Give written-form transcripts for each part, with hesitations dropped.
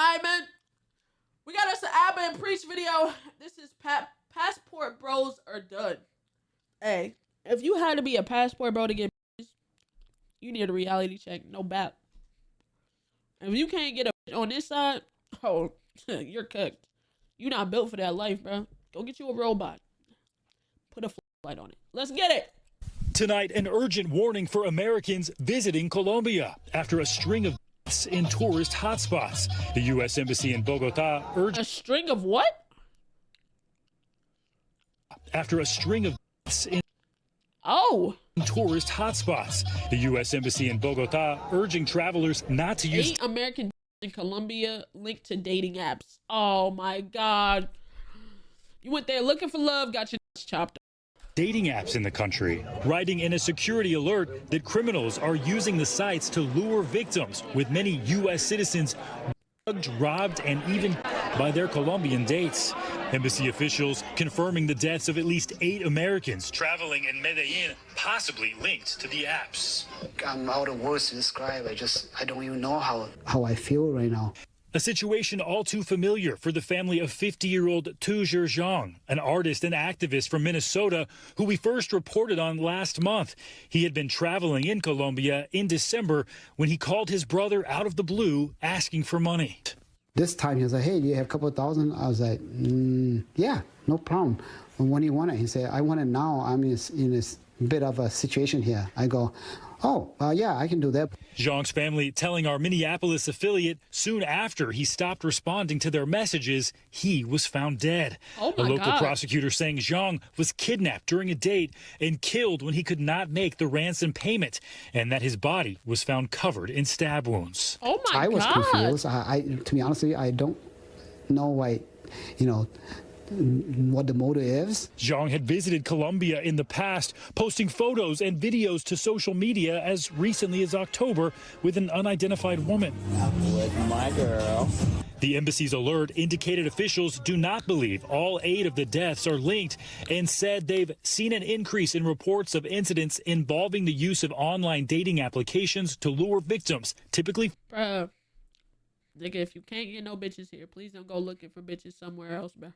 Alright, man. We got us an Abba and Priest video. This is passport bros are done. Hey, if you had to be a passport bro to get you need a reality check, no bat. If you can't get a on this side, oh, you're cooked. You're not built for that life, bro. Go get you a robot. Put a light on it. Let's get it. Tonight, an urgent warning for Americans visiting Colombia after a string of deaths in tourist hotspots. The U.S. Embassy in Bogota urged... A string of what? After a string of deaths in... Oh. Tourist hotspots. The U.S. Embassy in Bogota urging travelers not to use... 8 American in Colombia linked to dating apps. Oh my God. You went there looking for love, got your nuts chopped. Dating apps in the country, writing in a security alert that criminals are using the sites to lure victims, with many U.S. citizens drugged, robbed, and even by their Colombian dates. Embassy officials confirming the deaths of at least 8 Americans traveling in Medellin, possibly linked to the apps. I'm out of words to describe. I don't even know how I feel right now. A situation all too familiar for the family of 50-year-old Tou Ger Xiong, an artist and activist from Minnesota who we first reported on last month. He had been traveling in Colombia in December when he called his brother out of the blue asking for money. This time he was like, hey, do you have a couple of thousand? I was like, yeah, no problem. When do you want it? He said, I want it now. I'm in this bit of a situation here. I go, oh, yeah, I can do that. Xiong's family telling our Minneapolis affiliate soon after he stopped responding to their messages, he was found dead. Oh my a local God. prosecutor saying Xiong was kidnapped during a date and killed when he could not make the ransom payment, and that his body was found covered in stab wounds. Oh my God. I was confused. To be honest with you, I don't know why, what the motive is. Xiong had visited Colombia in the past, posting photos and videos to social media as recently as October with an unidentified woman. I'm with my girl. The embassy's alert indicated officials do not believe all 8 of the deaths are linked and said they've seen an increase in reports of incidents involving the use of online dating applications to lure victims, typically... Bruh. Nigga, if you can't get no bitches here, please don't go looking for bitches somewhere else, bruh.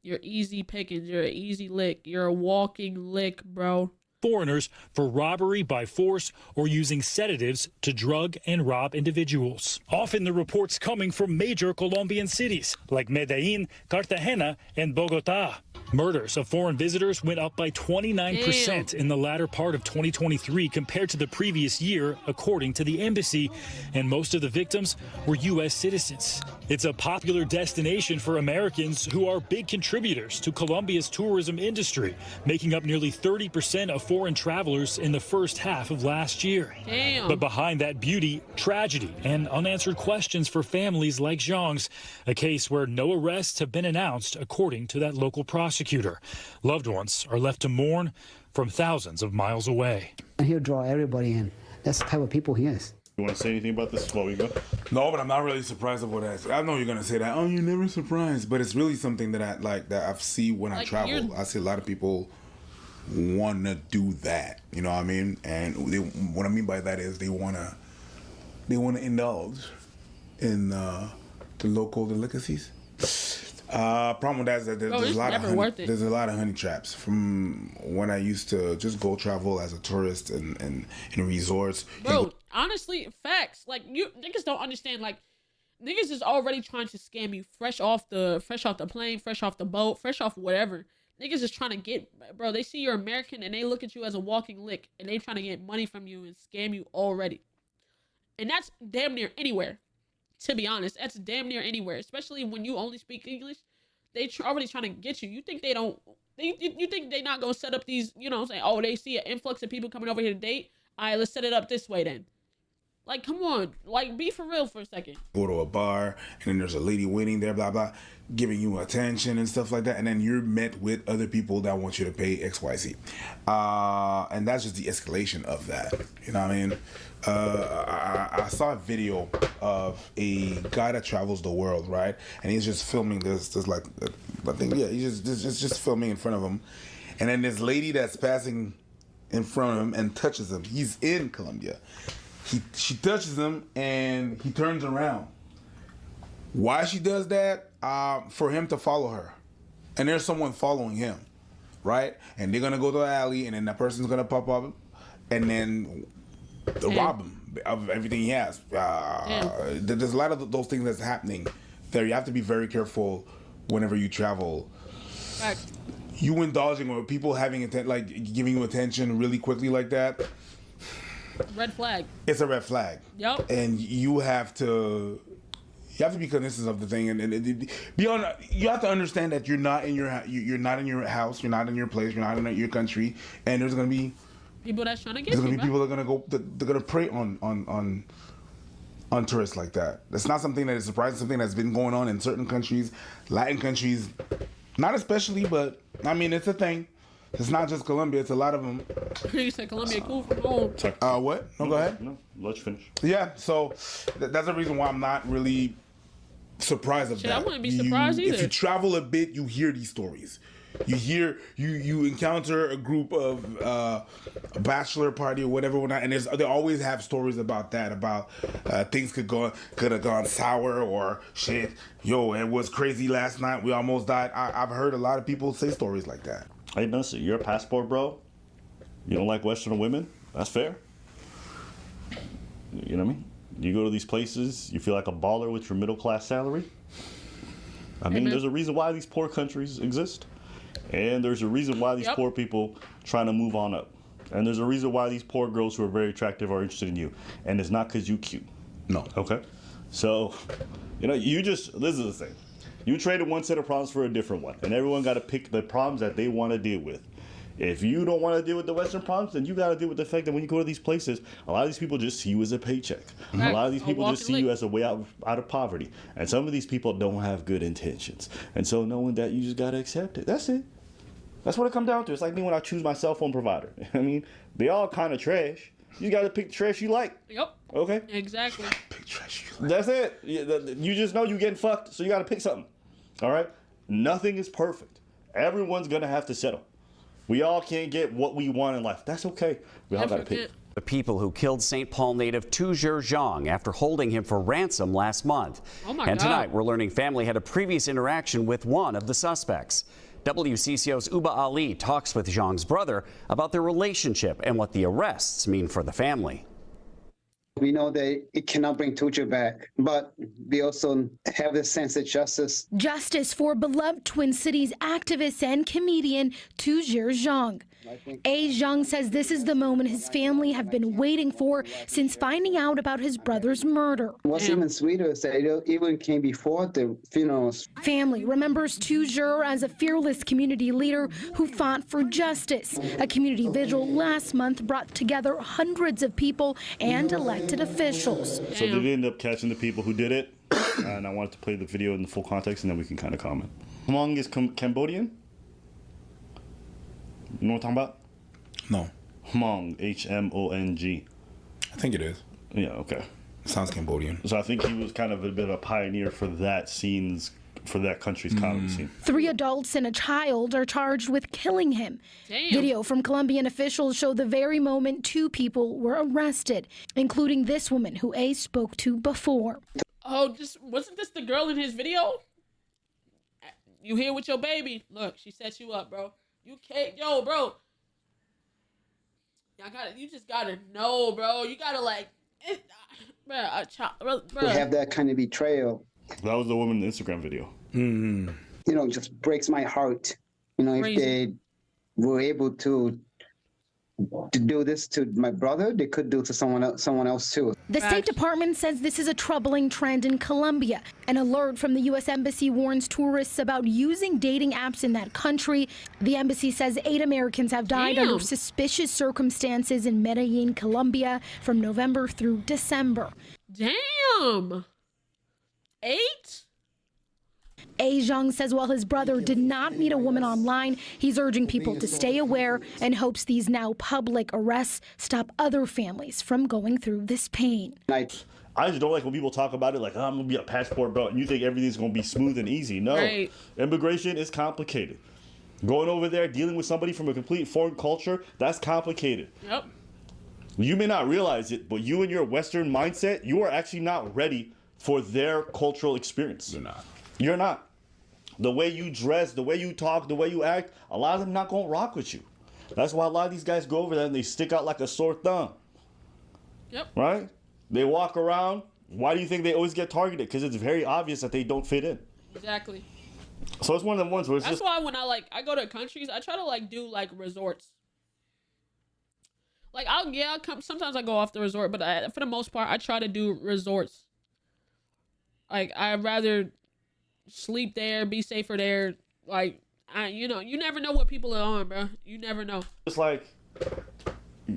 You're easy pickings. You're an easy lick. You're a walking lick, bro. Foreigners for robbery by force or using sedatives to drug and rob individuals. Often the reports coming from major Colombian cities like Medellin, Cartagena, and Bogota. Murders of foreign visitors went up by 29% in the latter part of 2023 compared to the previous year, according to the embassy, and most of the victims were U.S. citizens. It's a popular destination for Americans who are big contributors to Colombia's tourism industry, making up nearly 30% of foreign travelers in the first half of last year. Damn. But behind that beauty, tragedy, and unanswered questions for families like Xiong's, a case where no arrests have been announced, according to that local prosecutor. Loved ones are left to mourn from thousands of miles away. And he'll draw everybody in. That's the type of people he is. You want to say anything about this before we go? No, but I'm not really surprised of what I know you're gonna say that. Oh, you're never surprised, but it's really something that I like that I see when I travel. I see a lot of people want to do that. You know what I mean? And what I mean by that is they wanna indulge in the local delicacies. Problem with that is that there's a lot of honey traps. From when I used to just go travel as a tourist in resorts. Bro, honestly, facts. Like, you niggas don't understand. Like, niggas is already trying to scam you fresh off the plane, fresh off the boat, fresh off whatever. Niggas is trying to get, bro, they see you're American and they look at you as a walking lick and they trying to get money from you and scam you already. And that's damn near anywhere. To be honest, that's damn near anywhere, especially when you only speak English. They already trying to get you. You think they don't? You think they not gonna set up these? You know what I'm saying? Oh, they see an influx of people coming over here to date. All right, let's set it up this way then. Like, come on, like, be for real for a second. Go to a bar and then there's a lady waiting there, blah blah, giving you attention and stuff like that, and then you're met with other people that want you to pay XYZ, and that's just the escalation of that. You know what I mean? I saw a video of a guy that travels the world, right? And he's just filming this like, I think, yeah, he's just filming in front of him, and then this lady that's passing in front of him and touches him. He's in Colombia. She touches him and he turns around. Why she does that? For him to follow her. And there's someone following him, right? And they're going to go to the alley, and then that person's going to pop up, and then they'll rob him of everything he has. There's a lot of those things that's happening there. You have to be very careful whenever you travel. Right. You indulging or people having like giving you attention really quickly like that. Red flag. It's a red flag. Yep. And you have to be cognizant of the thing, and beyond. You have to understand that you're not in your you're not in your house, you're not in your place, you're not in your country, and there's gonna be people that's trying to get there's you. Gonna be people that are gonna go. They're gonna prey on tourists like that. That's not something that is surprising. Something that's been going on in certain countries, Latin countries, not especially, but I mean it's a thing. It's not just Colombia. It's a lot of them. You said Colombia cool from home. What? No, go ahead. No, let's finish. Yeah, so that's the reason why I'm not really surprised of that. I wouldn't be surprised either. If you travel a bit, you hear these stories. You encounter a group of a bachelor party or whatever, and they always have stories about that, about things could have gone sour or shit. Yo, it was crazy last night. We almost died. I've heard a lot of people say stories like that. Hey, listen, you're a passport, bro. You don't like Western women? That's fair. You know what I mean? You go to these places, you feel like a baller with your middle class salary. I mean, there's a reason why these poor countries exist. And there's a reason why these poor people trying to move on up. And there's a reason why these poor girls who are very attractive are interested in you. And it's not because you cute. No. Okay? So, this is the thing. You traded one set of problems for a different one. And everyone got to pick the problems that they want to deal with. If you don't want to deal with the Western problems, then you got to deal with the fact that when you go to these places, a lot of these people just see you as a paycheck. Mm-hmm. A lot of these people just see you as a way out of poverty. And some of these people don't have good intentions. And so knowing that, you just got to accept it. That's it. That's what it comes down to. It's like me when I choose my cell phone provider. I mean, they all kind of trash. You got to pick the trash you like. Yep. Okay? Exactly. Pick trash you like. That's it. You just know you're getting fucked, so you got to pick something. All right? Nothing is perfect. Everyone's going to have to settle. We all can't get what we want in life. That's okay. We all got to pick. The people who killed St. Paul native Tou Ger Xiong after holding him for ransom last month. Oh my and God. Tonight, we're learning family had a previous interaction with one of the suspects. WCCO's Uba Ali talks with Xiong's brother about their relationship and what the arrests mean for the family. We know that it cannot bring Tou Ger back, but we also have this sense of justice. Justice for beloved Twin Cities activist and comedian Tou Ger Xiong. A. Xiong says this is the moment his family have been waiting for since finding out about his brother's murder. What's even sweeter is that it even came before the funerals. Family remembers Tou Ger as a fearless community leader who fought for justice. A community vigil last month brought together hundreds of people and elected officials. So did they end up catching the people who did it? And I wanted to play the video in the full context, and then we can kind of comment. Hmong is Cambodian? You know what I'm talking about? No. Hmong, H-M-O-G. I think it is. Yeah, okay. Sounds Cambodian. So I think he was kind of a bit of a pioneer for that country's comedy scene. 3 adults and a child are charged with killing him. Damn. Video from Colombian officials show the very moment 2 people were arrested, including this woman who A spoke to before. Oh, wasn't this the girl in his video? You here with your baby? Look, she set you up, bro. You can't, bro. You just gotta know, bro. You gotta bro. We have that kind of betrayal. That was the woman in the Instagram video. You know, it just breaks my heart. You know, if they were able to do this to my brother, they could do it to someone else too. The State Department says this is a troubling trend in Colombia. An alert from the U.S. Embassy warns tourists about using dating apps in that country. The embassy says 8 Americans have died under suspicious circumstances in Medellin, Colombia, from November through December. Damn. 8? A. Xiong says while his brother did not meet a woman online, he's urging people to stay aware and hopes these now public arrests stop other families from going through this pain. I just don't like when people talk about it like, I'm going to be a passport bro, and you think everything's going to be smooth and easy. No. Right. Immigration is complicated. Going over there, dealing with somebody from a complete foreign culture, that's complicated. Yep. You may not realize it, but you and your Western mindset, you are actually not ready for their cultural experience. You're not. You're not. The way you dress, the way you talk, the way you act, a lot of them not gonna rock with you. That's why a lot of these guys go over there and they stick out like a sore thumb. Yep. Right? They walk around. Why do you think they always get targeted? Because it's very obvious that they don't fit in. Exactly. So it's one of them ones where it's That's why when I go to countries, I try to do resorts. Sometimes I go off the resort, but for the most part, I try to do resorts. I'd rather sleep there, be safer there. You never know what people are on, bro. You never know. It's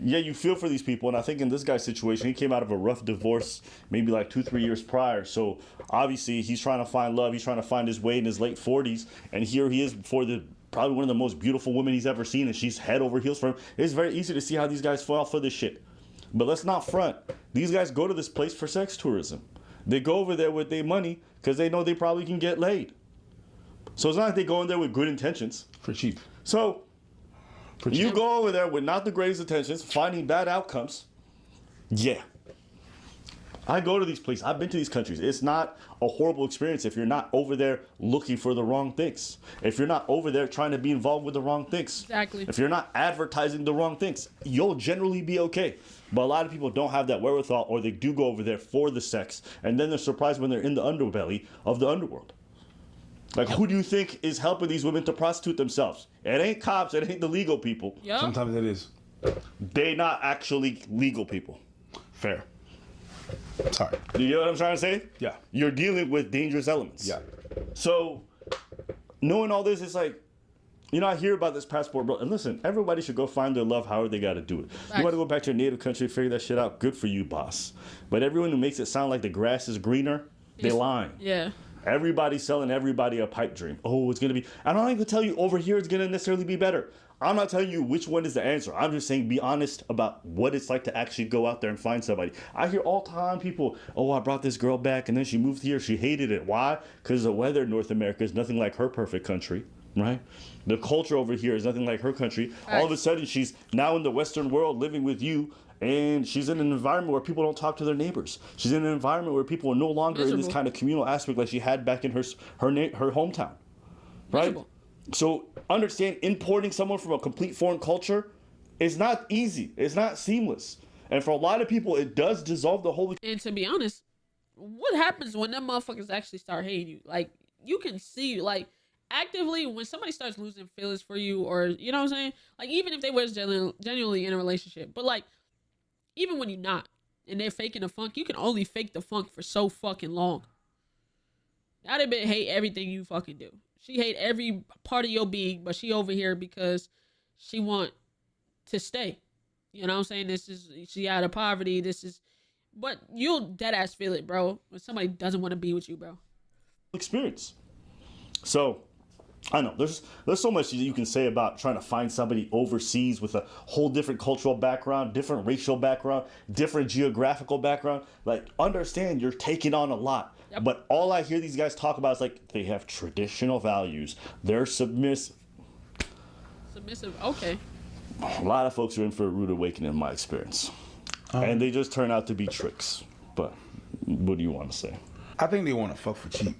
yeah, you feel for these people, and I think in this guy's situation, he came out of a rough divorce maybe 2-3 years prior. So obviously he's trying to find love. He's trying to find his way in his late 40s, and here he is before probably one of the most beautiful women he's ever seen, and she's head over heels for him. It's very easy to see how these guys fall for this shit. But let's not front. These guys go to this place for sex tourism. They go over there with their money because they know they probably can get laid. So it's not like they go in there with good intentions. For cheap. So you go over there with not the greatest intentions, finding bad outcomes. Yeah. I go to these places. I've been to these countries. It's not a horrible experience if you're not over there looking for the wrong things. If you're not over there trying to be involved with the wrong things. Exactly. If you're not advertising the wrong things, you'll generally be okay. But a lot of people don't have that wherewithal, or they do go over there for the sex, and then they're surprised when they're in the underbelly of the underworld. Who do you think is helping these women to prostitute themselves? It ain't cops. It ain't the legal people. Yep. Sometimes it is. They not actually legal people. Fair. Sorry. Do you know what I'm trying to say? Yeah. You're dealing with dangerous elements. Yeah. So, knowing all this, it's I hear about this passport, bro. And listen, everybody should go find their love however they got to do it. Right. You want to go back to your native country, figure that shit out, good for you, boss. But everyone who makes it sound like the grass is greener, they lying. Yeah. Everybody's selling everybody a pipe dream. Oh, it's going to be... I don't even tell you over here it's going to necessarily be better. I'm not telling you which one is the answer. I'm just saying be honest about what it's like to actually go out there and find somebody. I hear all the time people, I brought this girl back and then she moved here. She hated it. Why? Because the weather in North America is nothing like her perfect country, right? The culture over here is nothing like her country. All of a sudden, she's now in the Western world living with you, and she's in an environment where people don't talk to their neighbors. She's in an environment where people are no longer in this kind of communal aspect like she had back in her hometown, right? Miserable. So understand, importing someone from a complete foreign culture is not easy. It's not seamless. And for a lot of people, it does dissolve the whole... And to be honest, what happens when them motherfuckers actually start hating you? You can see, actively when somebody starts losing feelings for you, or, you know what I'm saying? Even if they were genuinely in a relationship. But, even when you're not, and they're faking the funk, you can only fake the funk for so fucking long. That bitch hate everything you fucking do. She hate every part of your being, but she over here because she want to stay. You know what I'm saying? She out of poverty. But you'll dead ass feel it, bro, when somebody doesn't want to be with you, bro. Experience. So, I know there's so much you can say about trying to find somebody overseas with a whole different cultural background, different racial background, different geographical background. Understand you're taking on a lot. Yep. But all I hear these guys talk about is they have traditional values. They're submissive. Submissive, okay. A lot of folks are in for a rude awakening in my experience. And they just turn out to be tricks. But what do you want to say? I think they want to fuck for cheap.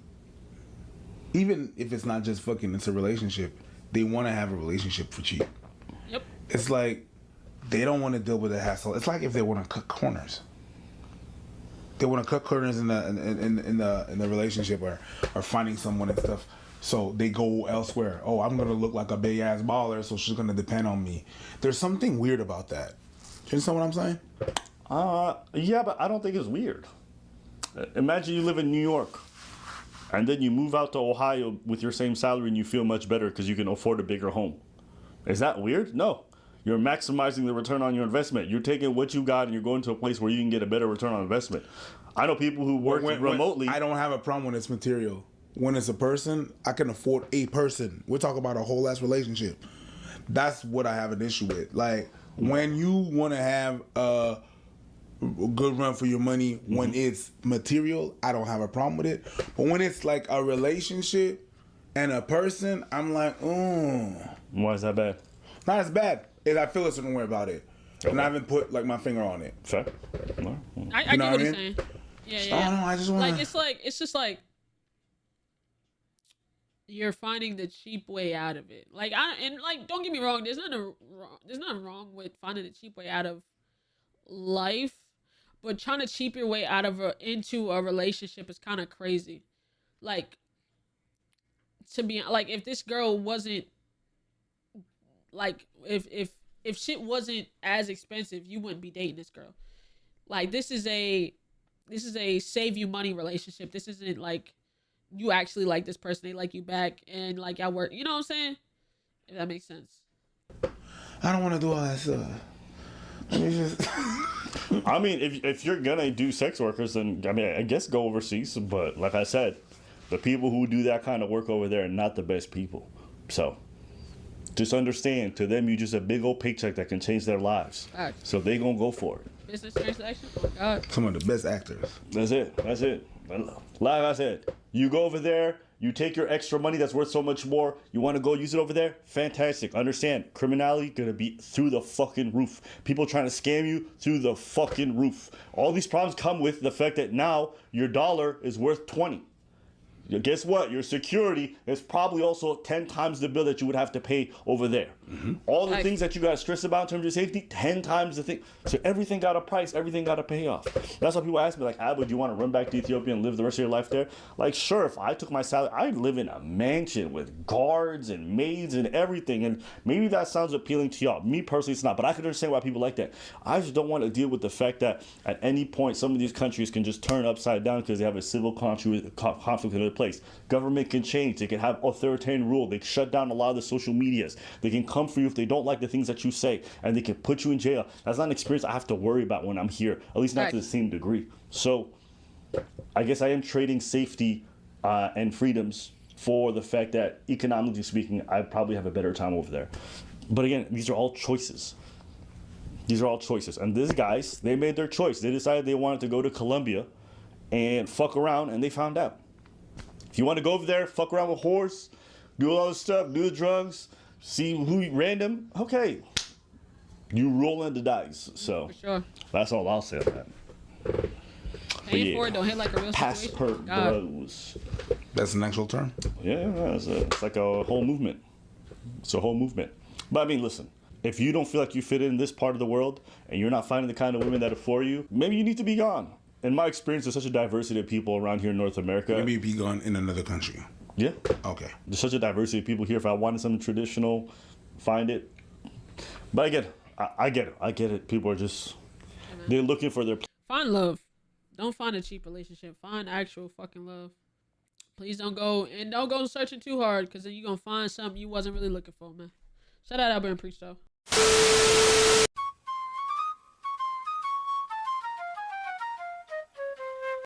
Even if it's not just fucking, it's a relationship. They want to have a relationship for cheap. Yep. It's they don't want to deal with the hassle. It's like if they want to cut corners. They want to cut corners in the relationship or finding someone and stuff. So they go elsewhere. Oh, I'm gonna look like a big ass baller, so she's gonna depend on me. There's something weird about that. Do you understand what I'm saying? Yeah, but I don't think it's weird. Imagine you live in New York. And then you move out to Ohio with your same salary and you feel much better because you can afford a bigger home. Is that weird? No. You're maximizing the return on your investment. You're taking what you got and you're going to a place where you can get a better return on investment. I know people who work remotely. I don't have a problem when it's material. When it's a person, I can afford a person. We're talking about a whole ass relationship. That's what I have an issue with. When you want to have a good run for your money, when it's material, I don't have a problem with it. But when it's a relationship and a person, I'm Why is that bad? Not as bad. I feel a certain way about it. Okay. And I haven't put my finger on it. Fair. I get what he's saying. Yeah, I yeah. don't know. I just want It's just like you're finding the cheap way out of it. Like don't get me wrong. There's nothing wrong with finding the cheap way out of life, but trying to cheap your way out of into a relationship is kind of crazy. Like, to be like, if this girl wasn't like, if shit wasn't as expensive, you wouldn't be dating this girl. Like, this is a save you money relationship. This isn't like you actually like this person, they like you back, and like y'all work. You know what I'm saying? If that makes sense. I don't want to do all that stuff. Let me just. I mean, if you're gonna do sex workers, then I mean, I guess go overseas. But like I said, the people who do that kind of work over there are not the best people. So just understand, to them, you just a big old paycheck that can change their lives. Right. So they gonna go for it. Business transaction. Oh God. Some of the best actors. That's it. That's it. Like I said, you go over there, you take your extra money that's worth so much more, you want to go use it over there, fantastic. Understand, criminality gonna be through the fucking roof. People trying to scam you through the fucking roof. All these problems come with the fact that now your dollar is worth 20. Guess what? Your security is probably also 10 times the bill that you would have to pay over there. Mm-hmm. All the things that you got to stress about in terms of safety, 10 times the thing. So everything got a price, everything got a payoff. That's why people ask me, like, Abu, do you want to run back to Ethiopia and live the rest of your life there? Like, sure, if I took my salary, I'd live in a mansion with guards and maids and everything. And maybe that sounds appealing to y'all. Me personally, it's not. But I can understand why people like that. I just don't want to deal with the fact that at any point, some of these countries can just turn upside down because they have a civil conflict in their place. Government can change. They can have authoritarian rule. They can shut down a lot of the social medias. They can come for you if they don't like the things that you say, and they can put you in jail. That's not an experience I have to worry about when I'm here, at least not to the same degree. So I guess I am trading safety and freedoms for the fact that, economically speaking, I probably have a better time over there. But again, these are all choices. These are all choices. And these guys, they made their choice. They decided they wanted to go to Colombia and fuck around, and they found out. If you want to go over there, fuck around with whores, do all this stuff, do the drugs, see who random, okay. You rolling the dice. So for sure. That's all I'll say on that. Paying for it don't hit like a real pass per situation. bros. That's an actual term? Yeah, it's like a whole movement. It's a whole movement. But I mean, listen, if you don't feel like you fit in this part of the world and you're not finding the kind of women that are for you, maybe you need to be gone. In my experience, there's such a diversity of people around here in North America. Maybe be gone in another country. Yeah. Okay. There's such a diversity of people here. If I wanted something traditional, find it. But I get it. I get it. People are just, they're looking for their... Find love. Don't find a cheap relationship. Find actual fucking love. Please don't go searching too hard, because then you're going to find something you wasn't really looking for, man. Shout out Albert and Preach, though.